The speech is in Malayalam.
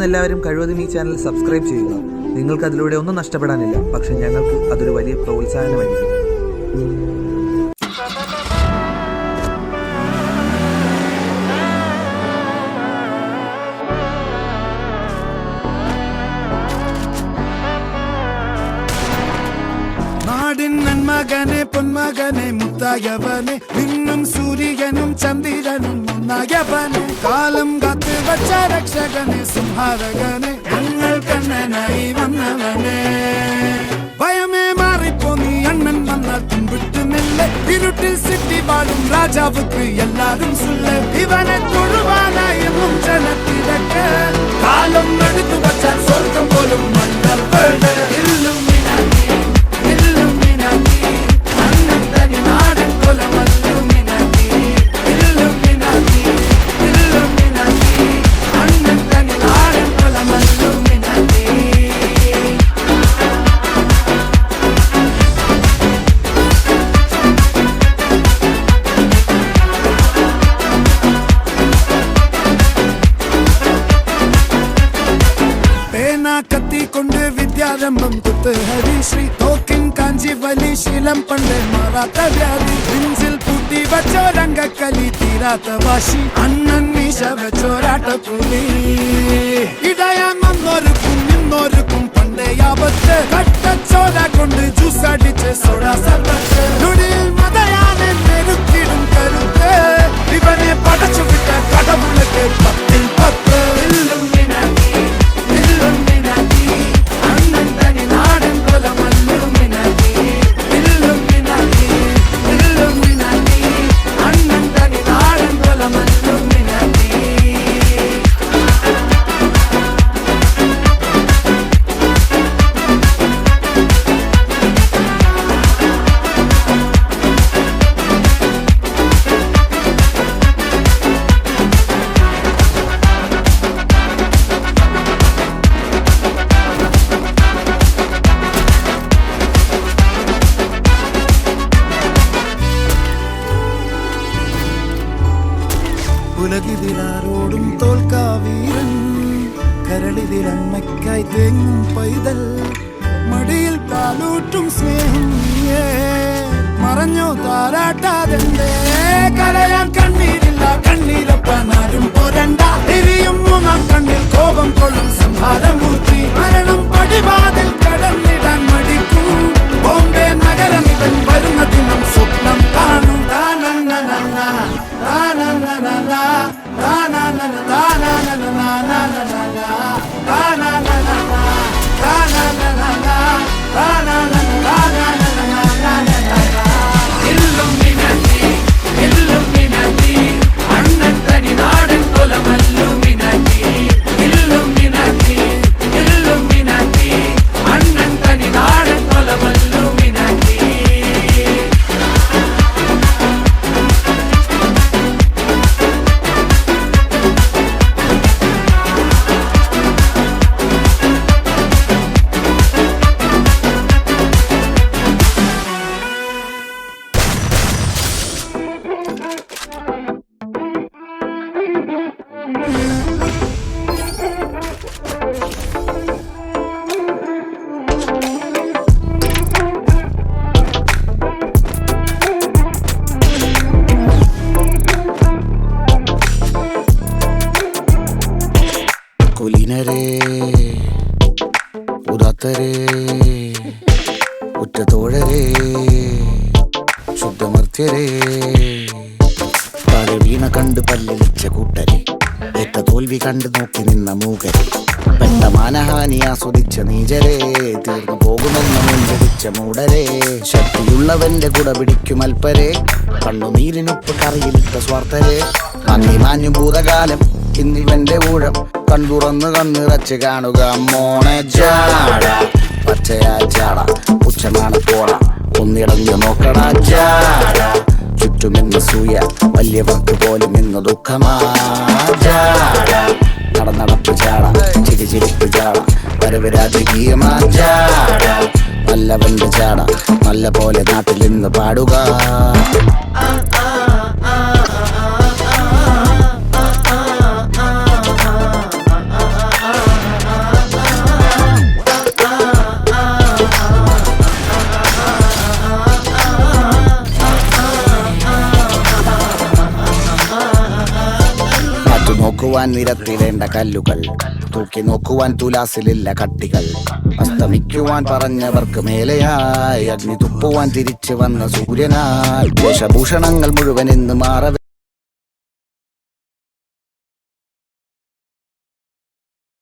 കാണുന്ന എല്ലാവരും കഴിവതും ഈ ചാനൽ സബ്സ്ക്രൈബ് ചെയ്യുക. നിങ്ങൾക്ക് അതിലൂടെ ഒന്നും നഷ്ടപ്പെടാനില്ല, പക്ഷെ ഞങ്ങൾക്ക് അതൊരു വലിയ പ്രോത്സാഹനമായിരിക്കും. നാടിൻ നന്മകനെ പൊന്മകനെ മുത്തായവനെ നിന്നും സൂര്യനും ചന്ദ്രനും ഒന്നായവനെ കാലം കാത്ത് വച്ച രക്ഷകനെ സംഹാരകനെ ഞങ്ങൾ കണ്ണനായി വന്നവനെ ഭയമേ മാറിപ്പോ നീ അണ്ണൻ വന്നാൽ തുമ്പിട്ടുന്നില്ല ഇരുട്ടിൽ സിറ്റി വാഴും രാജാവുക്ക് എല്ലാരും സുല്ല ഇവനെ തൊഴുവാനായി എന്നും ജനത്തിരക്ക് കാലം എടുത്തു വച്ചാൽ സ്വർഗം പോലും മണ്ണർ ഇല്ലും കത്തിക്കൊണ്ട് വിദ്യാരംഭം കുത്ത് ഹരിശ്രീ തോക്കിൻ കാഞ്ചി വലി ശീലം പണ്ട് മാറാത്ത വ്യാധി നെഞ്ചിൽ പൂട്ടി വച്ചോരംഗക്കലി തീരാത്ത വാശി അണ്ണൻ മീശ വെച്ചോരാട്ട പുലി ഇടയാൻ വന്നോർക്കും നിന്നോർക്കും പണ്ടേ ആപത്ത് കട്ടച്ചോര കൊണ്ട് ജ്യൂസ് അടിച്ച് സോഡാ സർബത്ത് നൊടിയിൽ മതയാനെ നെരുക്കിടും കരുത്ത് ഇവനെ പടച്ചു വിട്ട കടവുളക്ക് 10-10 ഉലകിതിലാരോടും തോൽക്കാവീരൻ കരളിതിലമ്മയ്ക്കായി തേങ്ങും പൈതൽ മടിയിൽ പാലൂട്ടും സ്നേഹം മറഞ്ഞോ താരാട്ടാതെന്തേ കരയാൻ കണ്ണീരില്ല കണ്ണീരൊപ്പാനാരും പോരണ്ട എരിയും മൂന്നാം കണ്ണിൽ കോപം കൊള്ളും സംഹാരമൂർത്തി മരണം പടിവാതിൽ കടന്നിടാൻ മടിക്കും ബോംബെ നഗരം ഇവൻ വരുന്ന ദിനം സ്വപ്നം കാണും കുലീനരേ ഉദാത്തരേ ഉറ്റത്തോഴരേ ശുദ്ധമർത്യരേ താഴെ വീണ കണ്ട് പല്ലിളിച്ച കൂട്ടരെ ഏറ്റ തോൽവി കണ്ട് നോക്കി നിന്ന മൂകരെ പെട്ട മാനഹാനി ആസ്വദിച്ച നീചരെ തീർന്നു പോകുമെന്ന് മുൻപിടിച്ച മൂടരെ ശക്തിയുള്ളവന്റെ കുട പിടിക്കും അൽപ്പരെ കണ്ണുനീരിനൊപ്പ് കറിയിലിട്ട സ്വാർത്ഥരെ നന്ദി മാഞ്ഞു ഭൂതകാലം ഇന്നിവന്റെ ഊഴം കൺതുറന്ന് കണ്ണിറച്ച് കാണുക മോണെ ജാട പച്ചയാ ചാട ഉച്ചനാണ് പോട ഒന്നിടഞ്ഞു നോക്കണ ജാട ചുറ്റുമെന്ന് സൂയ വലിയവർക്ക് പോലും ഇന്ന് ദുഃഖമാ ജാട നടപ്പ് ചാട ചിരിച്ചിരിപ്പ് ചാട വരവ് രാജകീയമാ ജാട നല്ലവന്റെ ചാട നല്ല പോലെ നാട്ടിൽ നിന്ന് പാടുക. നിരത്തുവാൻ നിരത്തിടേണ്ട കല്ലുകൾ, തൂക്കി നോക്കുവാൻ തുലാസിലില്ല കട്ടികൾ. അസ്തമിക്കുവാൻ പറഞ്ഞവർക്ക് മേലെയായി അഗ്നി തുപ്പുവാൻ തിരിച്ചു വന്ന സൂര്യനായി വേഷഭൂഷണങ്ങൾ മുഴുവൻ ഇന്ന് മാറവേ